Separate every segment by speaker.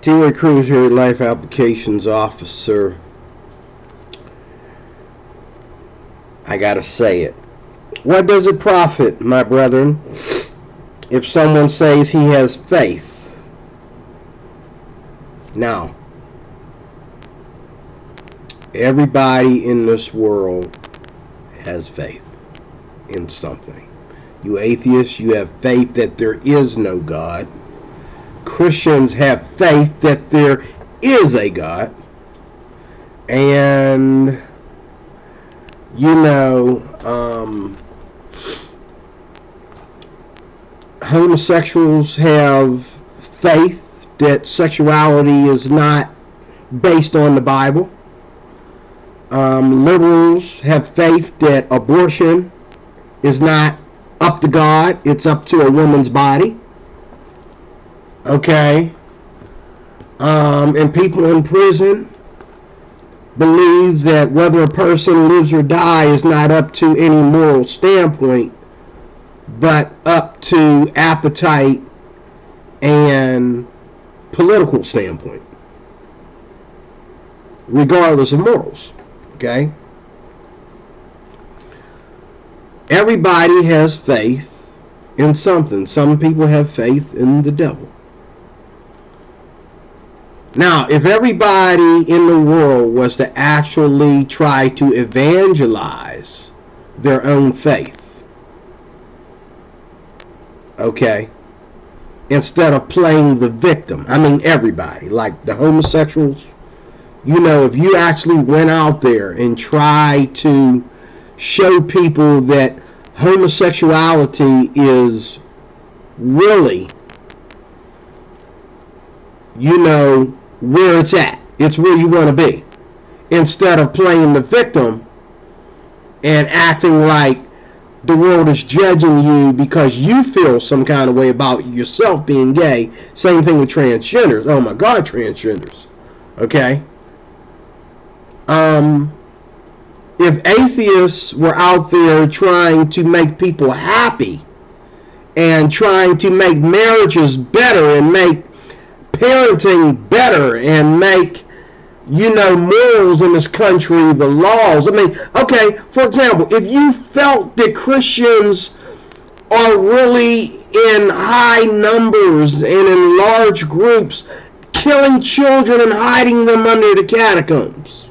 Speaker 1: T-Way Cruz here, Life Applications Officer. I gotta say it. What does it profit, my brethren, if someone says he has faith? Now, everybody in this world has faith in something. You atheists, you have faith that there is no God. Christians have faith that there is a God. And, you know, homosexuals have faith that sexuality is not based on the Bible. Liberals have faith that abortion is not up to God, it's up to a woman's body. Okay? And people in prison believe that whether a person lives or dies is not up to any moral standpoint, but up to appetite and political standpoint, regardless of morals. Okay? Everybody has faith in something. Some people have faith in the devil. Now, if everybody in the world was to actually try to evangelize their own faith, okay, instead of playing the victim, I mean everybody, like the homosexuals, you know, if you actually went out there and tried to show people that homosexuality is really, you know, where it's at. It's where you want to be. Instead of playing the victim and acting like the world is judging you because you feel some kind of way about yourself being gay. Same thing with transgenders. Oh my God, transgenders. Okay? If atheists were out there trying to make people happy and trying to make marriages better and make parenting better and make, you know, morals in this country, the laws. I mean, okay, for example, if you felt that Christians are really in high numbers and in large groups killing children and hiding them under the catacombs,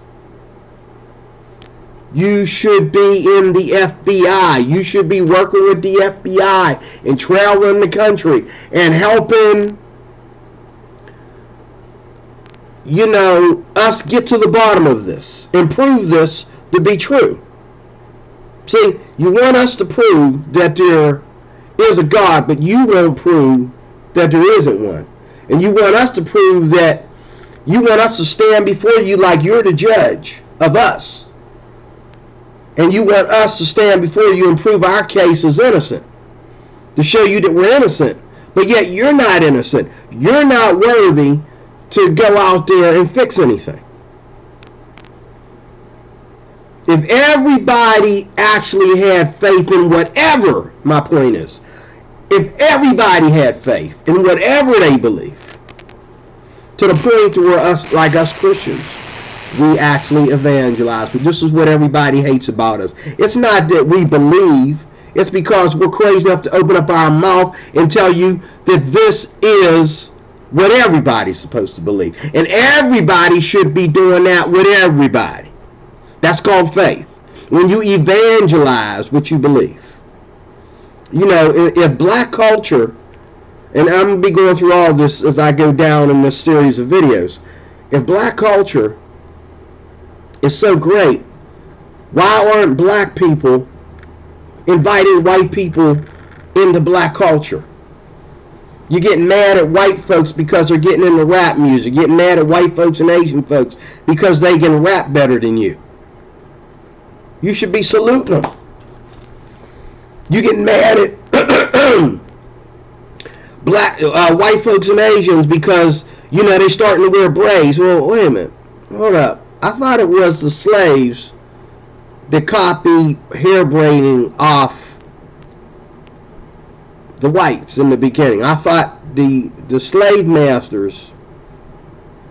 Speaker 1: you should be in the FBI. You should be working with the FBI and traveling the country and helping, you know, us get to the bottom of this and prove this to be true. See, you want us to prove that there is a God, but you won't prove that there isn't one. And you want us to prove that, you want us to stand before you like you're the judge of us. And you want us to stand before you and prove our case is innocent, to show you that we're innocent. But yet you're not innocent. You're not worthy to go out there and fix anything. If everybody actually had faith in whatever, my point is, if everybody had faith in whatever they believe, to the point to where us, like us Christians, we actually evangelize. But this is what everybody hates about us. It's not that we believe. It's because we're crazy enough to open up our mouth and tell you that this is what everybody's supposed to believe. And everybody should be doing that with everybody. That's called faith. When you evangelize what you believe. You know, if black culture, and I'm going to be going through all this as I go down in this series of videos. If black culture is so great, why aren't black people inviting white people into black culture? You're getting mad at white folks because they're getting into rap music. You're getting mad at white folks and Asian folks because they can rap better than you. You should be saluting them. You getting mad at black, white folks and Asians because, you know, they're starting to wear braids. Well, wait a minute. Hold up. I thought it was the slaves that copied hair braiding off the whites in the beginning. I thought the slave masters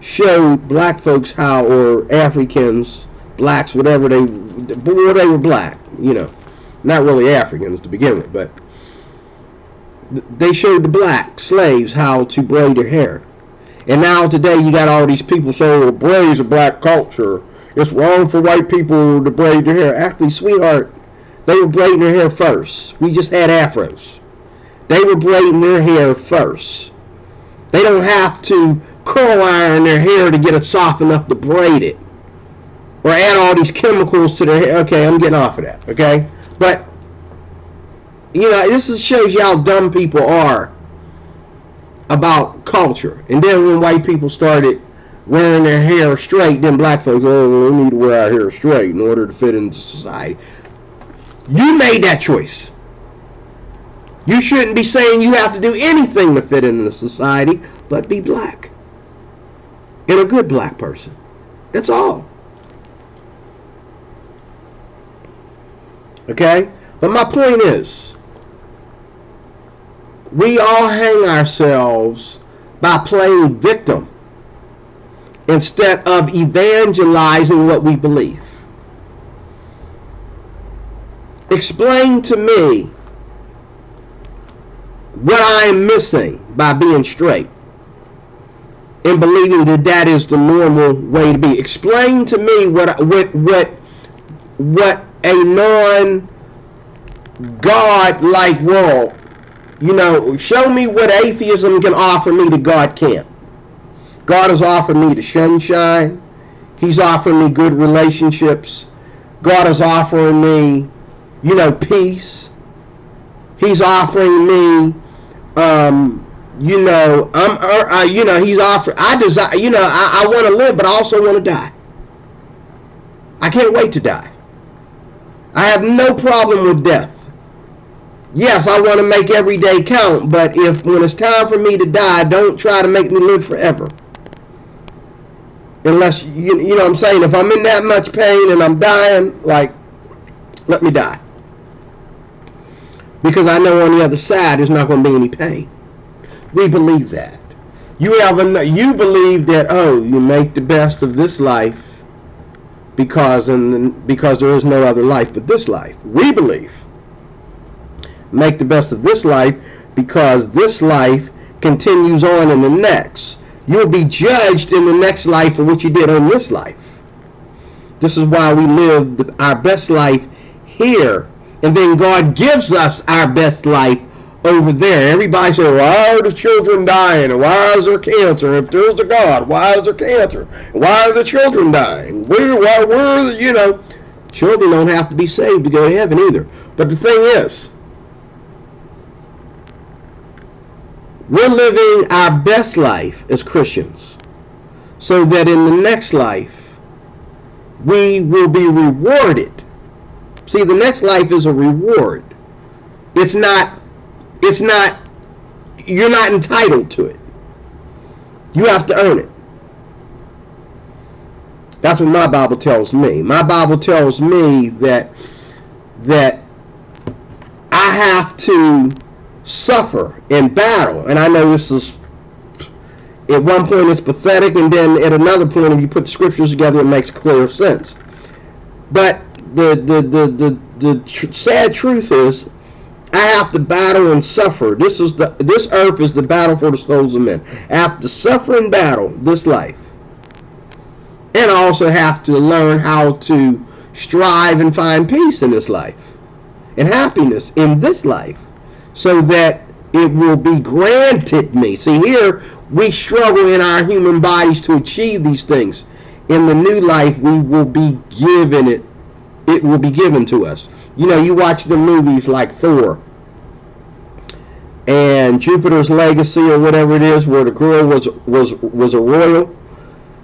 Speaker 1: showed black folks how, or Africans, blacks, whatever they were black, not really Africans to begin with, but they showed the black slaves how to braid their hair. And now today you got all these people saying, well, braids are black culture. It's wrong for white people to braid their hair. Actually, sweetheart, they were braiding their hair first. We just had afros. They were braiding their hair first. They don't have to curl iron their hair to get it soft enough to braid it. Or add all these chemicals to their hair. Okay, I'm getting off of that, okay? But, this shows you how dumb people are about culture. And then when white people started wearing their hair straight, then black folks, we need to wear our hair straight in order to fit into society. You made that choice. You shouldn't be saying you have to do anything to fit into society, but be black. And a good black person. That's all. Okay? But my point is, we all hang ourselves by playing victim instead of evangelizing what we believe. Explain to me what I am missing by being straight and believing that that is the normal way to be. Explain to me what a non-God-like world, show me what atheism can offer me that God can't. God has offered me the sunshine. He's offering me good relationships. God is offering me, peace. He's offering me, he's offering, I want to live, but I also want to die. I can't wait to die. I have no problem with death. Yes, I want to make every day count, but when it's time for me to die, don't try to make me live forever. Unless, you know what I'm saying, if I'm in that much pain and I'm dying, let me die. Because I know on the other side there's not going to be any pain. We believe that. You believe that, you make the best of this life because there is no other life but this life. We believe make the best of this life because this life continues on in the next. You'll be judged in the next life for what you did on this life. This is why we live our best life here, and then God gives us our best life over there. Everybody says, why are the children dying? And why is there cancer? If there's a God, why is there cancer? Why are the children dying? Children don't have to be saved to go to heaven either. But the thing is, we're living our best life as Christians so that in the next life we will be rewarded. See, the next life is a reward. It's not, you're not entitled to it. You have to earn it. That's what my Bible tells me. My Bible tells me that I have to suffer and battle. And I know this is, at one point it's pathetic, and then at another point, if you put the scriptures together, it makes clear sense. But the sad truth is, I have to battle and suffer. This earth is the battle for the souls of men. I have to suffer and battle this life. And I also have to learn how to strive and find peace in this life and happiness in this life, so that it will be granted me. See, here we struggle in our human bodies to achieve these things. In the new life, we will be given it. It will be given to us. You watch the movies like Thor and Jupiter's Legacy or whatever it is, where the girl was a royal.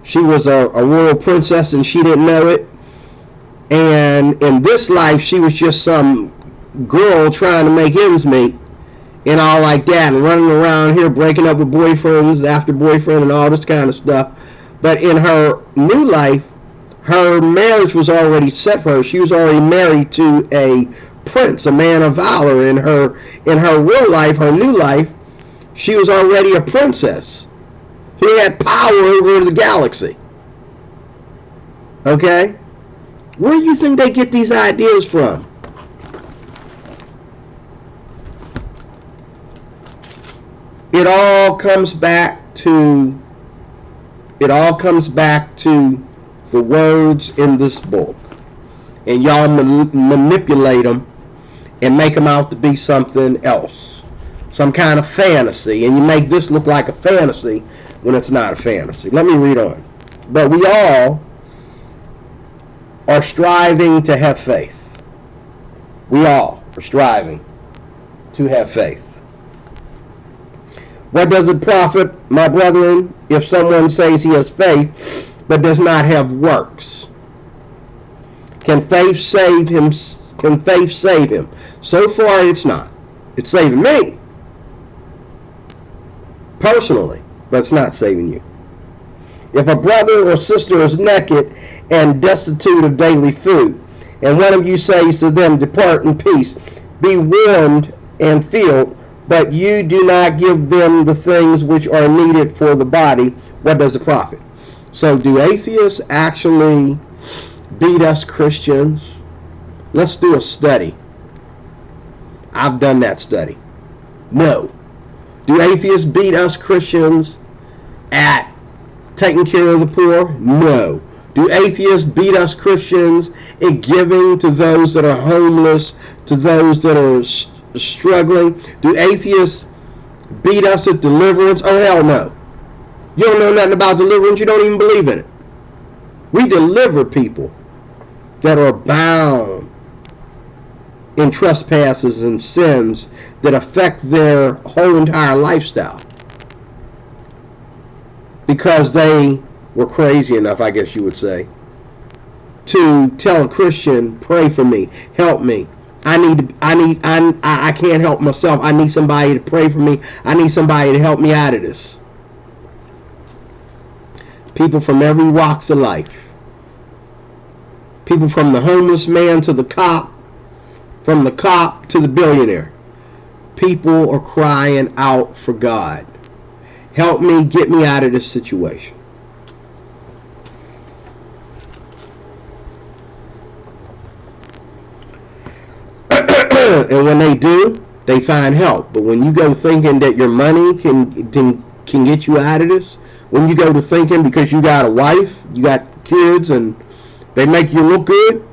Speaker 1: She was a royal princess and she didn't know it. And in this life, she was just some girl trying to make ends meet and all like that, and running around here breaking up with boyfriends after boyfriend and all this kind of stuff. But in her new life, her marriage was already set for her. She was already married to a prince, a man of valor. In her real life, her new life, she was already a princess. He had power over the galaxy. Okay? Where do you think they get these ideas from? It all comes back to the words in this book. And y'all manipulate them and make them out to be something else. Some kind of fantasy. And you make this look like a fantasy when it's not a fantasy. Let me read on. But we all are striving to have faith. We all are striving to have faith. What does it profit, my brethren, if someone says he has faith but does not have works? Can faith save him? Can faith save him? So far, it's not. It's saving me personally, but it's not saving you. If a brother or sister is naked and destitute of daily food, and one of you says to them, depart in peace, be warmed and filled, but you do not give them the things which are needed for the body, what does it profit? So do atheists actually beat us Christians? Let's do a study. I've done that study. No. Do atheists beat us Christians at taking care of the poor? No. Do atheists beat us Christians at giving to those that are homeless, to those that are struggling? Do atheists beat us at deliverance? Oh, hell no. You don't know nothing about deliverance. You don't even believe in it. We deliver people that are bound in trespasses and sins that affect their whole entire lifestyle because they were crazy enough, I guess you would say, to tell a Christian, pray for me, help me. I can't help myself. I need somebody to pray for me. I need somebody to help me out of this. People from every walks of life. People from the homeless man to the cop, from the cop to the billionaire. People are crying out for God. Help me, get me out of this situation. And when they do, they find help. But when you go thinking that your money can get you out of this, when you go to thinking because you got a wife, you got kids, and they make you look good,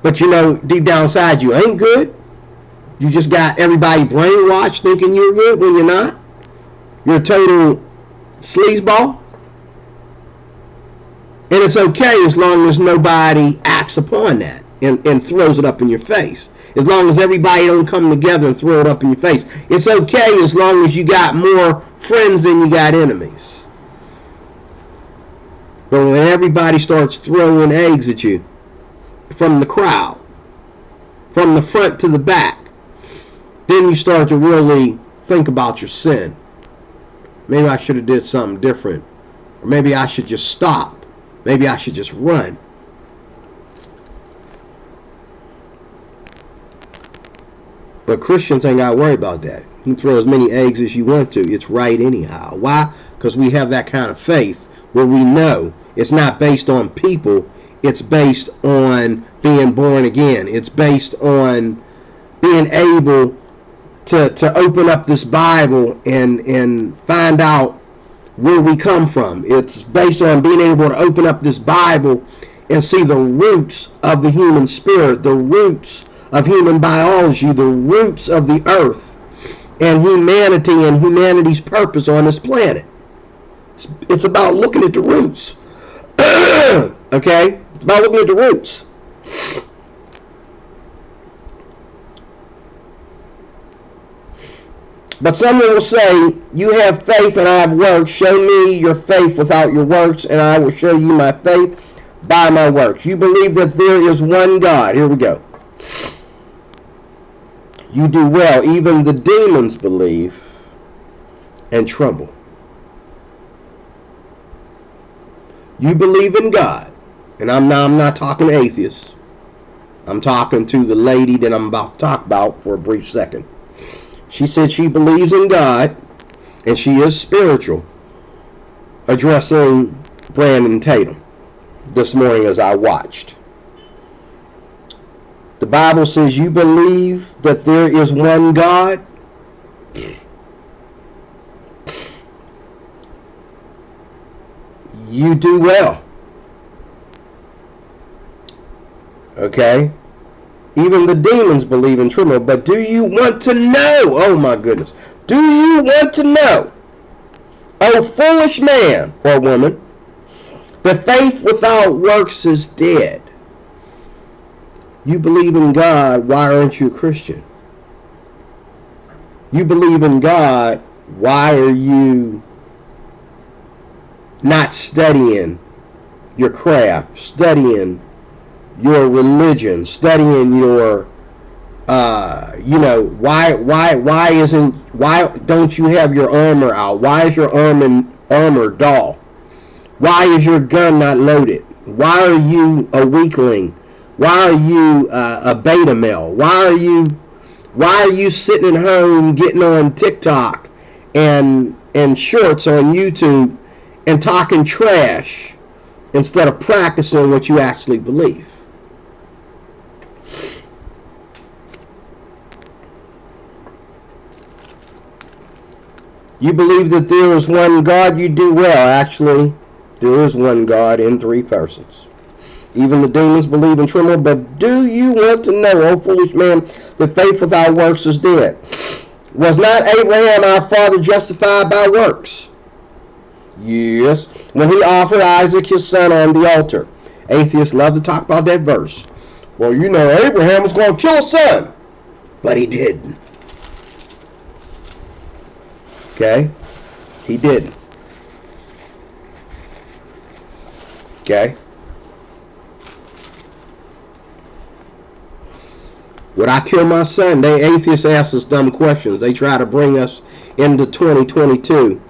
Speaker 1: but you know deep down inside you ain't good. You just got everybody brainwashed thinking you're good when you're not. You're a total sleazeball. And it's okay as long as nobody acts upon that and throws it up in your face. As long as everybody don't come together and throw it up in your face. It's okay as long as you got more friends than you got enemies. But when everybody starts throwing eggs at you from the crowd, from the front to the back, then you start to really think about your sin. Maybe I should have did something different. Or maybe I should just stop. Maybe I should just run. But Christians ain't got to worry about that. You can throw as many eggs as you want to. It's right anyhow. Why? Because we have that kind of faith where we know it's not based on people. It's based on being born again. It's based on being able to open up this Bible and find out where we come from. It's based on being able to open up this Bible and see the roots of the human spirit, the roots of human biology, the roots of the earth and humanity and humanity's purpose on this planet. It's about looking at the roots. Okay? It's about looking at the roots. But someone will say, you have faith and I have works. Show me your faith without your works, and I will show you my faith by my works. You believe that there is one God. Here we go. You do well. Even the demons believe and tremble. You believe in God. And I'm not talking to atheists. I'm talking to the lady that I'm about to talk about for a brief second. She said she believes in God and she is spiritual. addressing Brandon Tatum this morning as I watched. The Bible says, you believe that there is one God? You do well. Okay? Even the demons believe and tremble. But do you want to know? Oh my goodness. Do you want to know, O foolish man or woman, that faith without works is dead? You believe in God, why aren't you a Christian? You believe in God, why are you not studying your craft, studying your religion, studying your why don't you have your armor out? Why is your armor dull? Why is your gun not loaded? Why are you a weakling? Why are you a beta male? Why are you sitting at home getting on TikTok and shorts on YouTube and talking trash instead of practicing what you actually believe? You believe that there is one God, you do well. Actually, there is one God in three persons. Even the demons believe and tremble. But do you want to know, O foolish man, that faith without works is dead? Was not Abraham our father justified by works? Yes, when he offered Isaac his son on the altar. Atheists love to talk about that verse. Well, you know, Abraham was going to kill his son, but he didn't. Okay? He didn't. Okay? Would I kill my son? Atheists ask us dumb questions. They try to bring us into 2022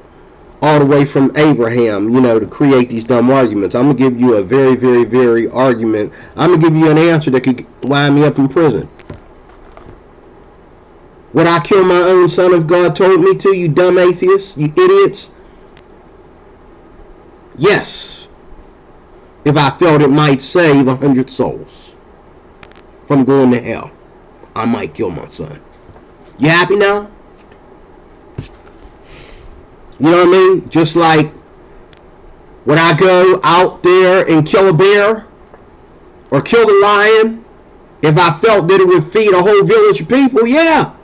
Speaker 1: all the way from Abraham, to create these dumb arguments. I'm going to give you a very, very, very argument. I'm going to give you an answer that could wind me up in prison. Would I kill my own son if God told me to, you dumb atheists, you idiots? Yes. If I felt it might save 100 souls from going to hell, I might kill my son. You happy now? You know what I mean? Just like, would I go out there and kill a bear or kill a lion if I felt that it would feed a whole village of people? Yeah.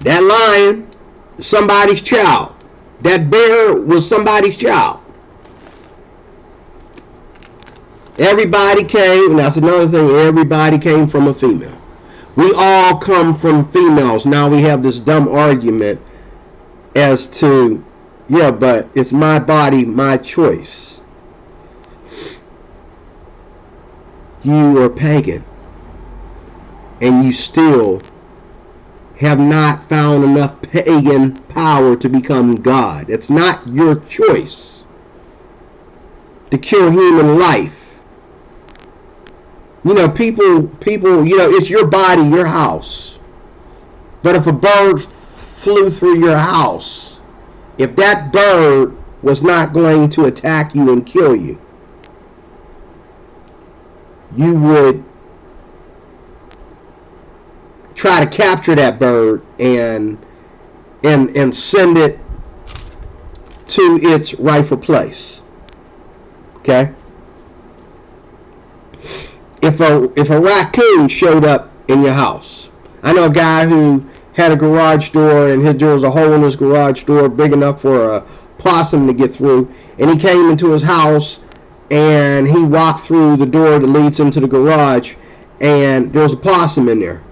Speaker 1: That lion is somebody's child. That bear was somebody's child. Everybody came, and that's another thing, everybody came from a female. We all come from females. Now we have this dumb argument as to, yeah, but it's my body, my choice. You are pagan, and you still have not found enough pagan power to become God. It's not your choice to kill human life. People, it's your body, your house. But if a bird flew through your house, if that bird was not going to attack you and kill you, you would try to capture that bird and send it to its rightful place. Okay? If a raccoon showed up in your house, I know a guy who had a garage door and there was a hole in his garage door big enough for a possum to get through, and he came into his house and he walked through the door that leads into the garage, and there was a possum in there.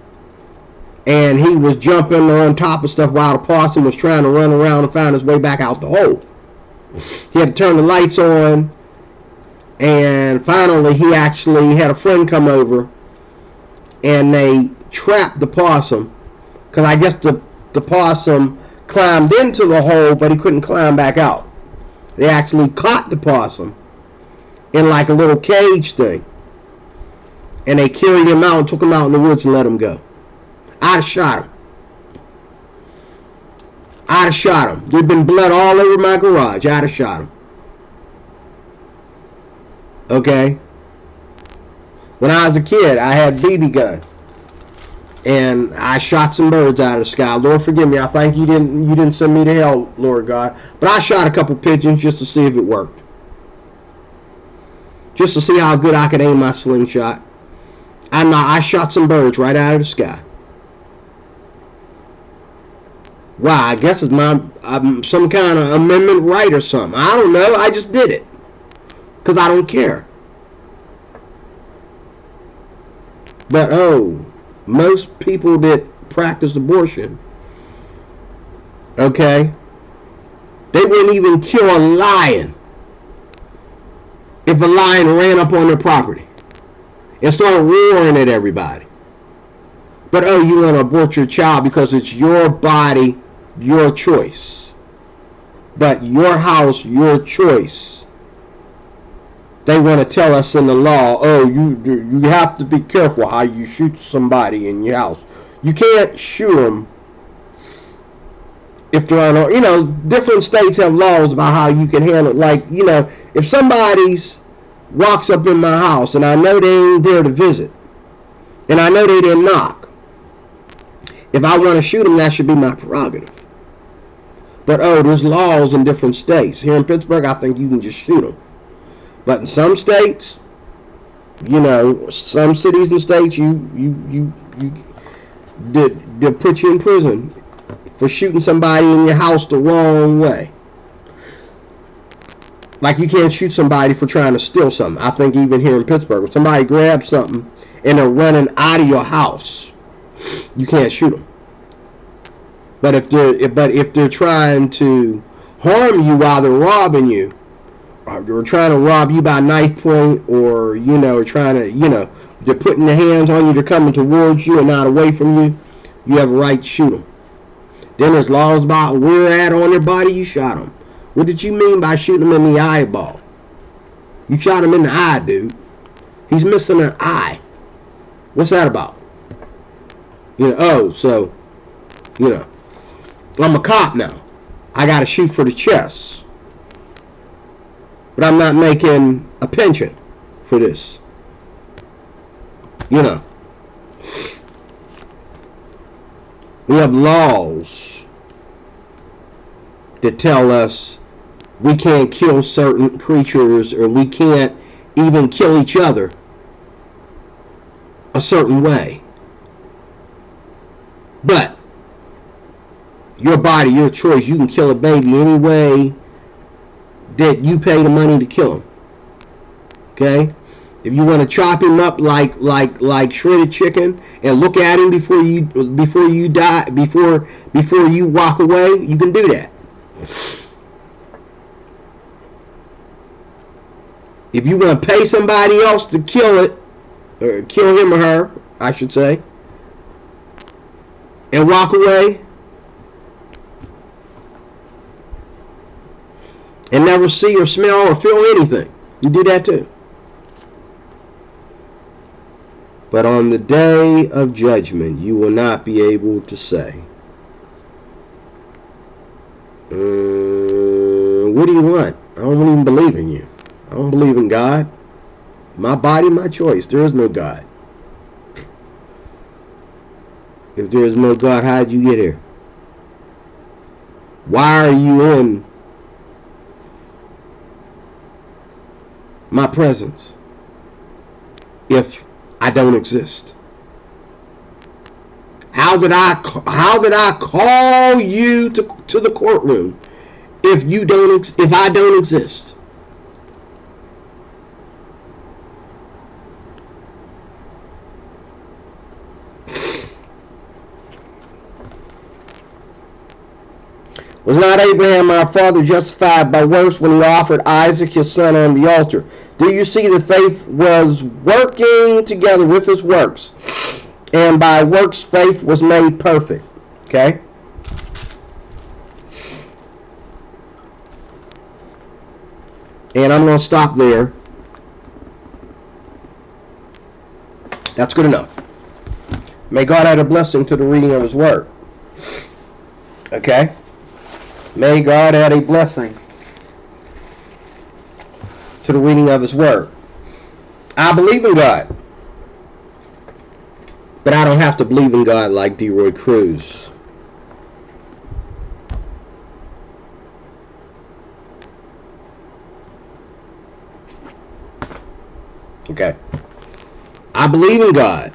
Speaker 1: And he was jumping on top of stuff while the possum was trying to run around and find his way back out the hole. He had to turn the lights on, and finally he actually had a friend come over, and they trapped the possum, because I guess the possum climbed into the hole, but he couldn't climb back out. They actually caught the possum, in like a little cage thing. And they carried him out and took him out in the woods and let him go. I'd have shot him. I'd have shot him. There'd been blood all over my garage. I'd have shot him. Okay? When I was a kid, I had a BB gun. And I shot some birds out of the sky. Lord forgive me. I think you didn't send me to hell, Lord God. But I shot a couple pigeons just to see if it worked. Just to see how good I could aim my slingshot. I shot some birds right out of the sky. Why? I guess it's some kind of amendment right or something. I don't know. I just did it. Because I don't care. But most people that practice abortion, okay, they wouldn't even kill a lion if a lion ran up on their property and started roaring at everybody. But you want to abort your child because it's your body, your choice. But your house, your choice. They want to tell us in the law, you have to be careful how you shoot somebody in your house. You can't shoot them if they're on, different states have laws about how you can handle it. Like, if somebody's walks up in my house and I know they ain't there to visit, and I know they didn't knock, if I want to shoot them, that should be my prerogative. But there's laws in different states. Here in Pittsburgh, I think you can just shoot them. But in some states, some cities and states, they'll put you in prison for shooting somebody in your house the wrong way. Like you can't shoot somebody for trying to steal something. I think even here in Pittsburgh, if somebody grabs something and they're running out of your house, you can't shoot them. But if they're trying to harm you while they're robbing you, or trying to rob you by knife point, or trying to they're putting their hands on you, they're coming towards you and not away from you, you have a right to shoot them. Then there's laws about where at on their body you shot them. What did you mean by shooting them in the eyeball? You shot him in the eye, dude. He's missing an eye. What's that about? So I'm a cop now. I got to shoot for the chest. But I'm not making a pension for this. We have laws that tell us we can't kill certain creatures, or we can't even kill each other a certain way. But your body, your choice. You can kill a baby any way that you pay the money to kill him. Okay? If you want to chop him up like shredded chicken and look at him before you die, before you walk away, you can do that. If you want to pay somebody else to kill it, or kill him or her, I should say, and walk away, and never see or smell or feel anything, you do that too. But on the day of judgment, you will not be able to say, what do you want? I don't even believe in you. I don't believe in God. My body, my choice. There is no God. If there is no God, how did you get here? Why are you in my presence if I don't exist? How did I call you to the courtroom if I don't exist? Was not Abraham our father justified by works when he offered Isaac his son on the altar? Do you see that faith was working together with his works? And by works faith was made perfect. Okay? And I'm going to stop there. That's good enough. May God add a blessing to the reading of his word. Okay? May God add a blessing to the reading of his word. I believe in God. But I don't have to believe in God like D. Cruz. Okay. I believe in God.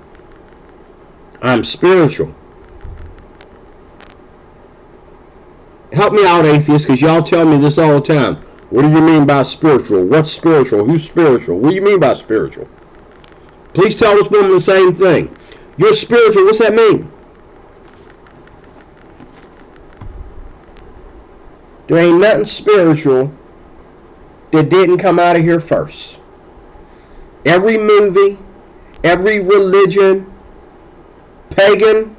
Speaker 1: I'm spiritual. Help me out, atheists, because y'all tell me this all the time. What do you mean by spiritual? What's spiritual? Who's spiritual? What do you mean by spiritual? Please tell this woman the same thing. You're spiritual. What's that mean? There ain't nothing spiritual that didn't come out of here first. Every movie, every religion, paganism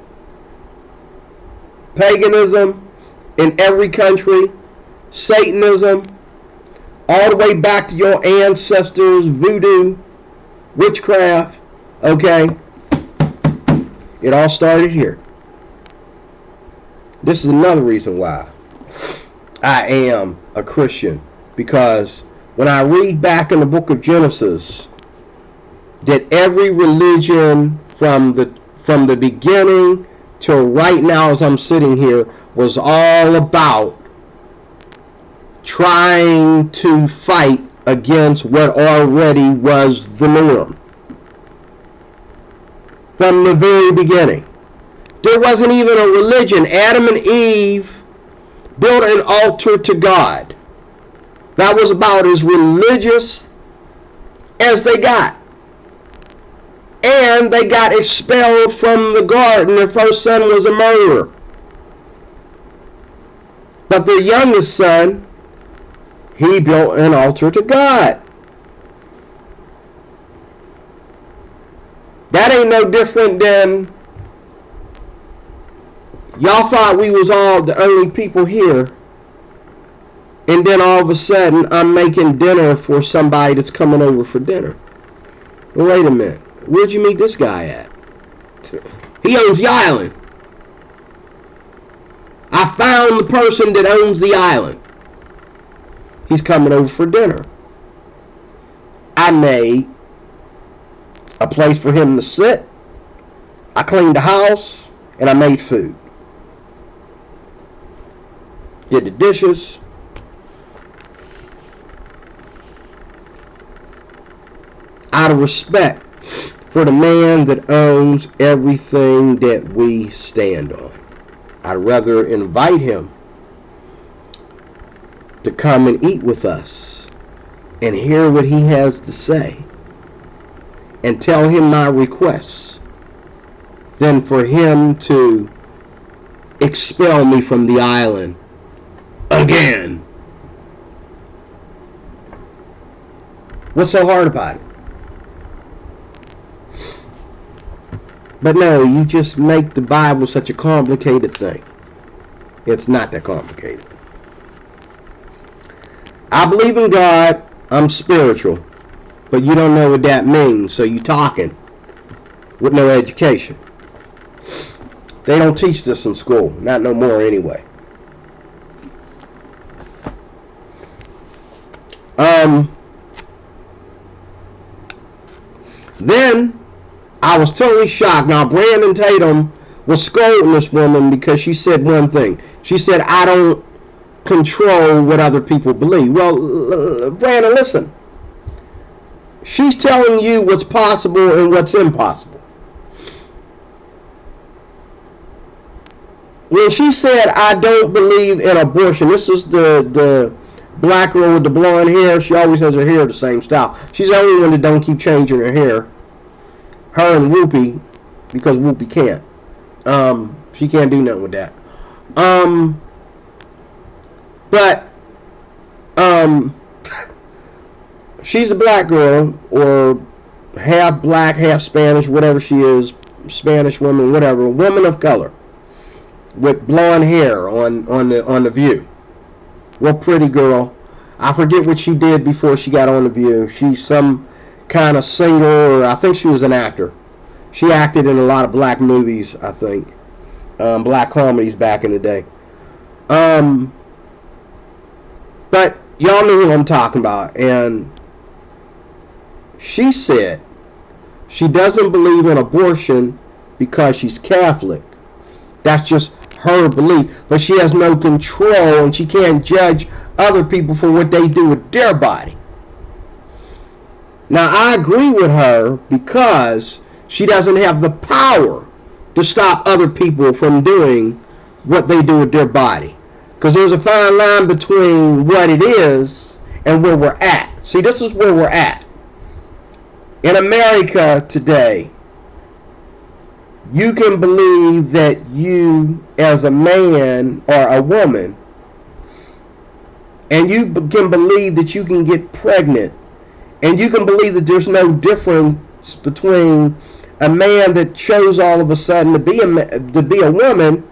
Speaker 1: in every country, Satanism, all the way back to your ancestors, voodoo, witchcraft, okay? It all started here. This is another reason why I am a Christian, because when I read back in the book of Genesis that every religion from the beginning till right now as I'm sitting here was all about trying to fight against what already was the norm. From the very beginning. There wasn't even a religion. Adam and Eve built an altar to God. That was about as religious as they got. And they got expelled from the garden. Their first son was a murderer. But their youngest son, he built an altar to God. That ain't no different than y'all thought we was all the only people here, and then all of a sudden I'm making dinner for somebody that's coming over for dinner. Well, wait a minute. Where'd you meet this guy at? He owns the island. I found the person that owns the island. He's coming over for dinner. I made a place for him to sit. I cleaned the house, and I made food. Did the dishes. Out of respect for the man that owns everything that we stand on. I'd rather invite him to come and eat with us and hear what he has to say and tell him my requests than for him to expel me from the island again. What's so hard about it? But no, you just make the Bible such a complicated thing. It's not that complicated. I believe in God. I'm spiritual. But you don't know what that means, so you talking with no education. They don't teach this in school. Not no more anyway. Then I was totally shocked. Now, Brandon Tatum was scolding this woman because she said one thing. She said, I don't control what other people believe. Well, Brandon, listen. She's telling you what's possible and what's impossible. When she said, I don't believe in abortion, this is the black girl with the blonde hair. She always has her hair the same style. She's the only one that don't keep changing her hair. Her and Whoopi, because Whoopi can't. She can't do nothing with that. But she's a black girl, or half black, half Spanish, whatever she is, Spanish woman, whatever, woman of color, with blonde hair on the View. Real pretty girl. I forget what she did before she got on the View. She's some kind of singer, or I think she was an actor. She acted in a lot of black movies, I think. Black comedies back in the day. But y'all know who I'm talking about. And she said she doesn't believe in abortion because she's Catholic. That's just her belief. But she has no control, and she can't judge other people for what they do with their body. Now, I agree with her because she doesn't have the power to stop other people from doing what they do with their body. Because there's a fine line between what it is and where we're at. See, this is where we're at. In America today, you can believe that you, as a man or a woman, and you can believe that you can get pregnant, and you can believe that there's no difference between a man that chose all of a sudden to be a woman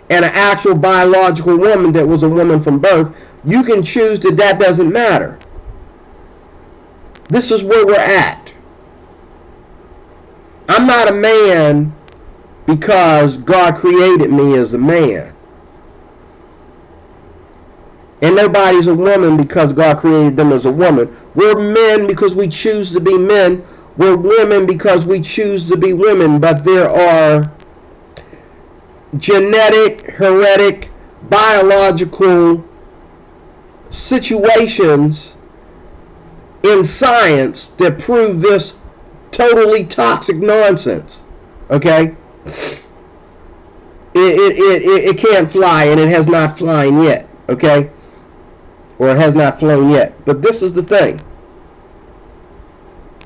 Speaker 1: and an actual biological woman that was a woman from birth. You can choose that doesn't matter. This is where we're at. I'm not a man because God created me as a man. And nobody's a woman because God created them as a woman. We're men because we choose to be men. We're women because we choose to be women. But there are genetic, heretic, biological situations in science that prove this totally toxic nonsense. Okay? It can't fly, and it has not flown yet. Okay? Or it has not flown yet. But this is the thing.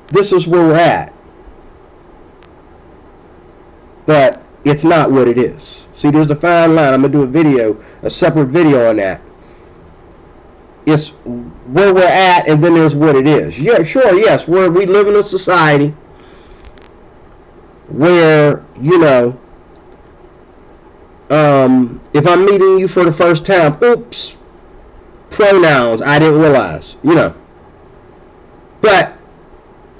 Speaker 1: This is where we're at. But it's not what it is. See, there's a fine line. I'm going to do a separate video on that. It's where we're at, and then there's what it is. Yeah, sure, yes, we live in a society where, if I'm meeting you for the first time, oops, pronouns, I didn't realize, But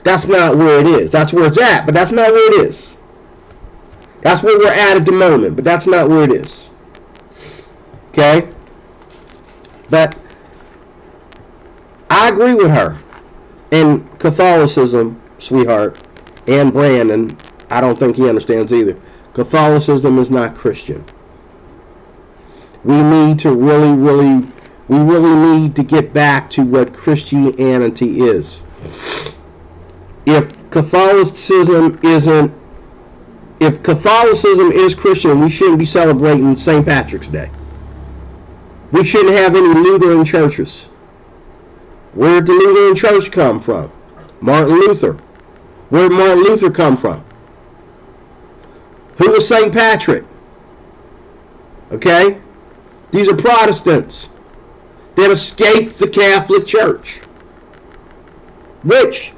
Speaker 1: that's not where it is. That's where it's at, but that's not where it is. That's where we're at the moment, but that's not where it is. Okay? But I agree with her. In Catholicism, sweetheart, and Brandon, I don't think he understands either. Catholicism is not Christian. We need to really need to get back to what Christianity is. If Catholicism is Christian, we shouldn't be celebrating St. Patrick's Day. We shouldn't have any Lutheran churches. Where did the Lutheran church come from? Martin Luther. Where did Martin Luther come from? Who was St. Patrick? Okay? These are Protestants that escaped the Catholic Church. Which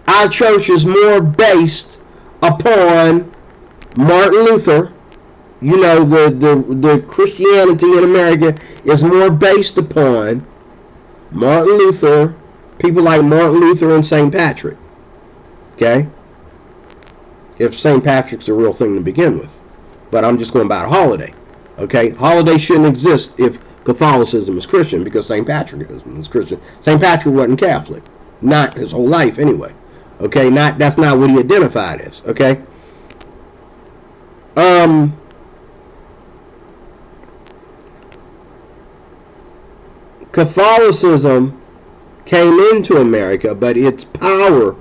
Speaker 1: our church is more based upon Martin Luther. The Christianity in America is more based upon Martin Luther, people like Martin Luther and St. Patrick. Okay? If St. Patrick's a real thing to begin with. But I'm just going by a holiday. Okay? Holiday shouldn't exist if Catholicism is Christian, because St. Patrick is Christian. St. Patrick wasn't Catholic. Not his whole life anyway. Okay? That's not what he identified as. Okay? Catholicism came into America, but its power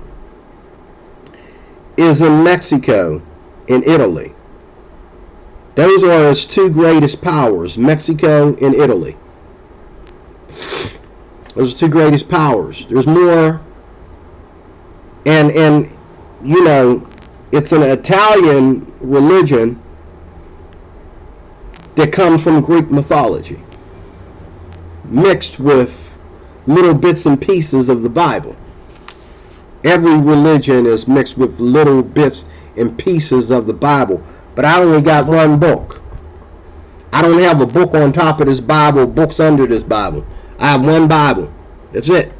Speaker 1: is in Mexico and Italy. Those are its two greatest powers, Mexico and Italy. Those are two greatest powers. There's more, and it's an Italian religion that comes from Greek mythology, mixed with little bits and pieces of the Bible. Every religion is mixed with little bits and pieces of the Bible. But I only got one book. I don't have a book on top of this Bible, books under this Bible. I have one Bible. That's it.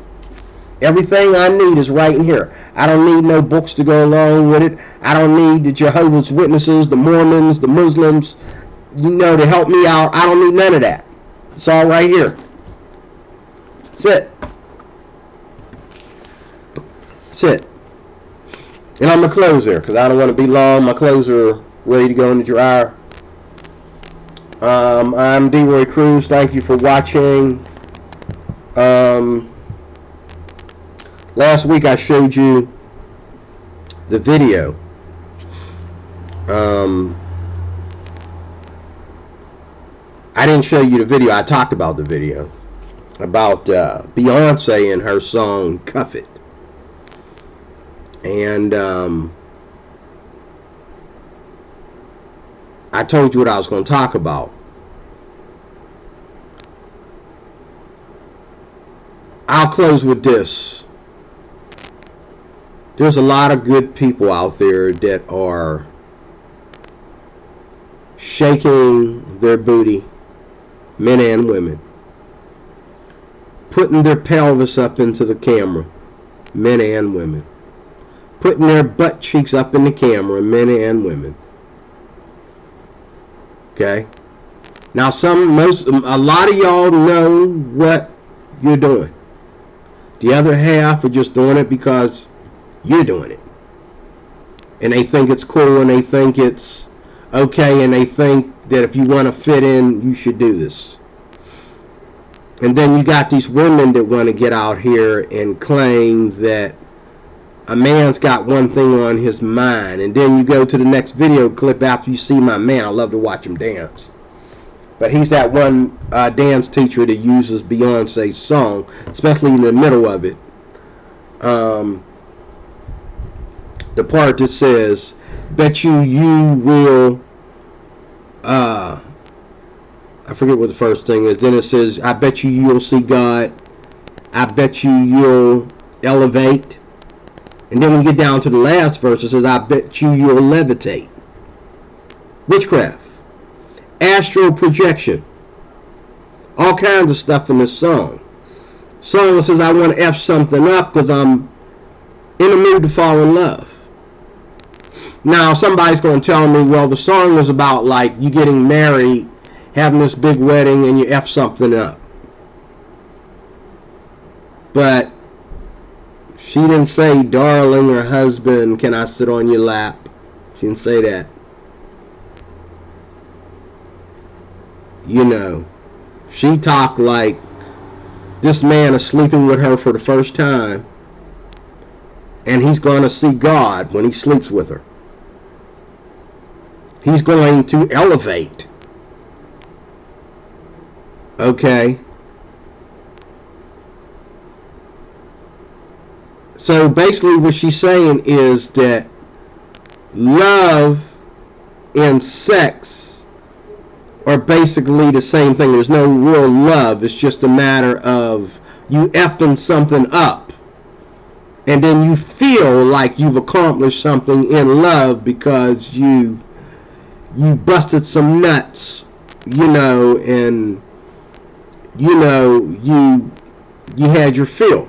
Speaker 1: Everything I need is right in here. I don't need no books to go along with it. I don't need the Jehovah's Witnesses, the Mormons, the Muslims, to help me out. I don't need none of that. It's all right here. That's it. That's it. And I'm going to close there because I don't want to be long. My clothes are ready to go in the dryer. I'm D. Roy Cruz. Thank you for watching. Last week I showed you the video. I didn't show you the video. I talked about the video. About Beyonce and her song Cuff It. And I told you what I was going to talk about. I'll close with this. There's a lot of good people out there that are shaking their booty, men and women, putting their pelvis up into the camera, men and women, putting their butt cheeks up in the camera, men and women. Okay? Now a lot of y'all know what you're doing. The other half are just doing it because you're doing it. And they think it's cool and they think it's okay and they think that if you want to fit in, you should do this. And then you got these women that want to get out here and claim that a man's got one thing on his mind. And then you go to the next video clip after you see my man. I love to watch him dance. But he's that one dance teacher that uses Beyonce's song, especially in the middle of it. The part that says, bet you will, I forget what the first thing is. Then it says, I bet you'll see God. I bet you'll elevate. And then when you get down to the last verse, it says, I bet you'll levitate. Witchcraft. Astral projection. All kinds of stuff in this song. Song says, I want to F something up because I'm in the mood to fall in love. Now, somebody's going to tell me, well, the song was about, like, you getting married, having this big wedding, and you F something up. But she didn't say, darling or husband, can I sit on your lap? She didn't say that. She talked like this man is sleeping with her for the first time, and he's going to see God when he sleeps with her. He's going to elevate. Okay? So basically what she's saying is that love and sex are basically the same thing. There's no real love. It's just a matter of you effing something up. And then you feel like you've accomplished something in love because you busted some nuts, and you had your fill.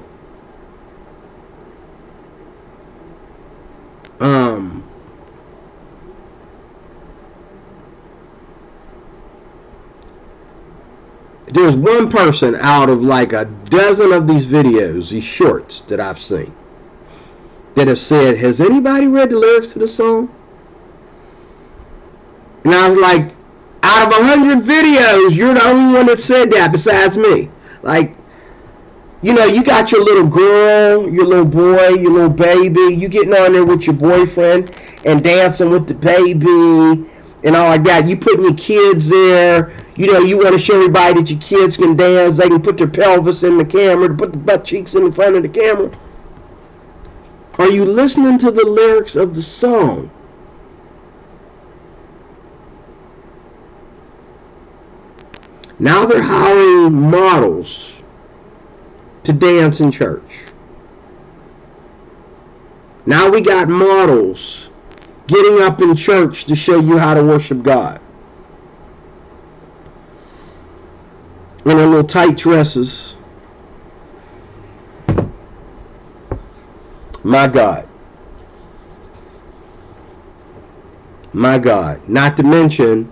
Speaker 1: There's one person out of like a dozen of these videos, these shorts that I've seen, that have said, has anybody read the lyrics to the song? And I was like, out of 100 videos, you're the only one that said that besides me. Like, you got your little girl, your little boy, your little baby, you getting on there with your boyfriend and dancing with the baby and all like that. You putting your kids there. You want to show everybody that your kids can dance. They can put their pelvis in the camera, put the butt cheeks in front of the camera. Are you listening to the lyrics of the song? Now they're hiring models to dance in church. Now we got models getting up in church to show you how to worship God. In their little tight dresses. My God. My God. Not to mention,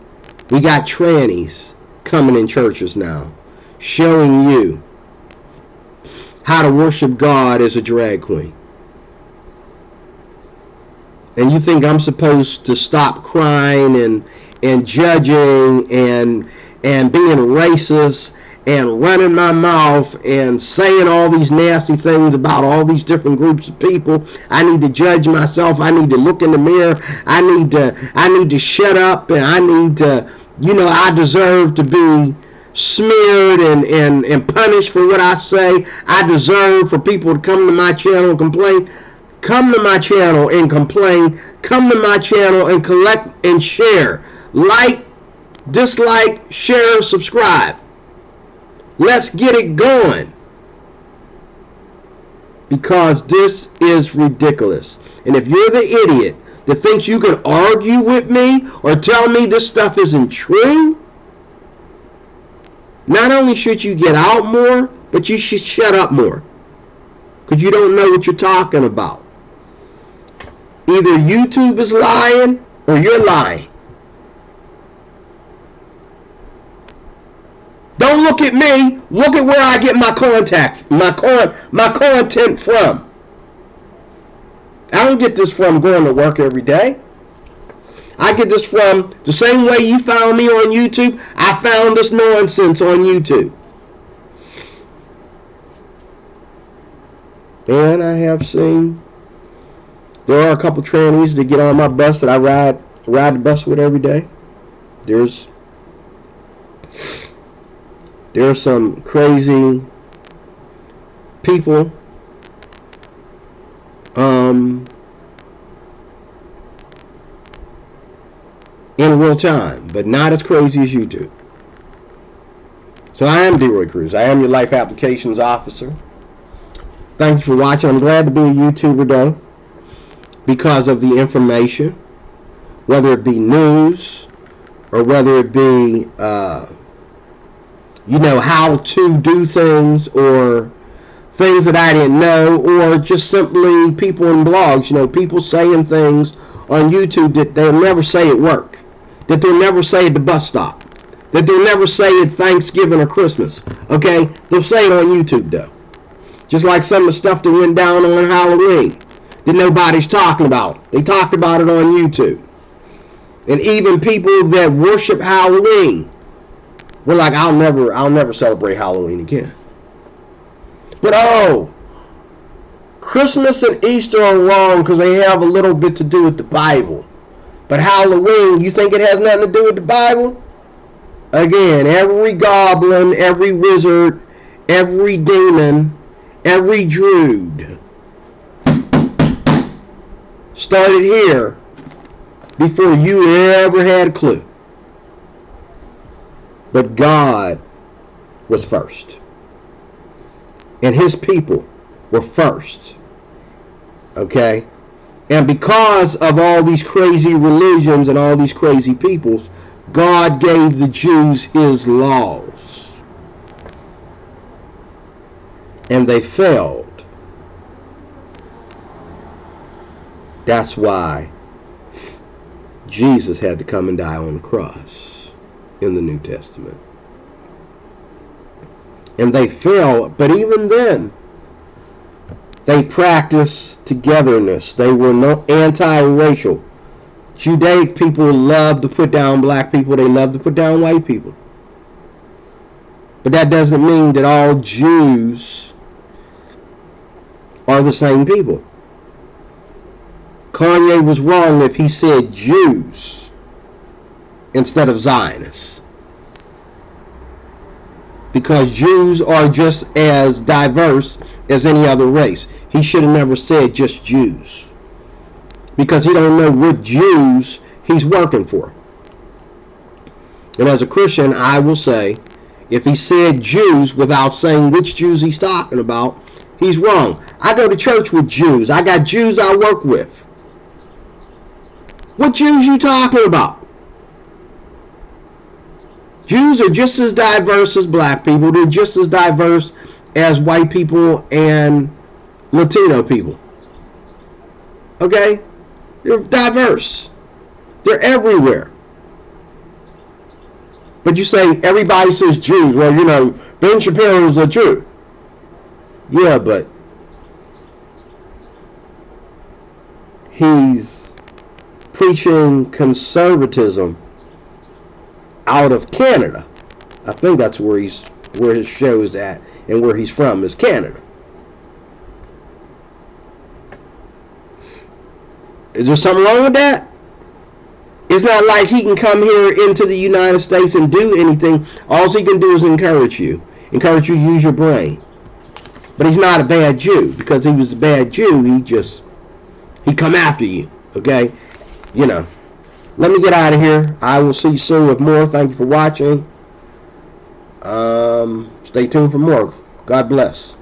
Speaker 1: we got trannies coming in churches now, showing you how to worship God as a drag queen. And you think I'm supposed to stop crying and judging and being racist and running my mouth and saying all these nasty things about all these different groups of people? I need to judge myself. I need to look in the mirror. I need to shut up, and I need to, I deserve to be smeared and punished for what I say. I deserve for people to come to my channel and complain. Come to my channel and complain. Come to my channel and collect and share. Like, dislike, share, subscribe. Let's get it going. Because this is ridiculous. And if you're the idiot that thinks you can argue with me or tell me this stuff isn't true, not only should you get out more, but you should shut up more. Because you don't know what you're talking about. Either YouTube is lying or you're lying. Don't look at me. Look at where I get my content from. I don't get this from going to work every day. I get this from the same way you found me on YouTube. I found this nonsense on YouTube. And I have seen there are a couple trannies that get on my bus that I ride the bus with every day. There's some crazy people in real time, but not as crazy as you do. So I am DeRoy Cruz. I am your life applications officer. Thank you for watching. I'm glad to be a YouTuber though, because of the information, whether it be news or whether it be how to do things or things that I didn't know, or just simply people in blogs, people saying things on YouTube that they'll never say at work, that they'll never say at the bus stop, that they'll never say at Thanksgiving or Christmas. Okay? They'll say it on YouTube though. Just like some of the stuff that went down on Halloween that nobody's talking about. They talked about it on YouTube. And even people that worship Halloween were like, I'll never celebrate Halloween again. But Christmas and Easter are wrong because they have a little bit to do with the Bible. But Halloween, you think it has nothing to do with the Bible? Again, every goblin, every wizard, every demon, every druid started here before you ever had a clue. But God was first. And his people were first. Okay? And because of all these crazy religions and all these crazy peoples, God gave the Jews his laws. And they failed. That's why Jesus had to come and die on the cross in the New Testament. And they failed, but even then, they practiced togetherness. They were no anti-racial. Judaic people love to put down black people. They love to put down white people. But that doesn't mean that all Jews are the same people. Kanye was wrong if he said Jews instead of Zionists. Because Jews are just as diverse as any other race. He should have never said just Jews. Because he don't know what Jews he's working for. And as a Christian, I will say, if he said Jews without saying which Jews he's talking about, he's wrong. I go to church with Jews. I got Jews I work with. What Jews you talking about? Jews are just as diverse as black people. They're just as diverse as white people and Latino people. Okay? They're diverse. They're everywhere. But you say everybody says Jews. Well, you know, Ben Shapiro is a Jew. Yeah, but he's preaching conservatism out of Canada. I think that's where his show is at, and where he's from is Canada. Is there something wrong with that? It's not like he can come here into the United States and do anything. All he can do is encourage you to use your brain. But he's not a bad Jew. Because he was a bad Jew, he come after you. Okay? You know. Let me get out of here. I will see you soon with more. Thank you for watching. Stay tuned for more. God bless.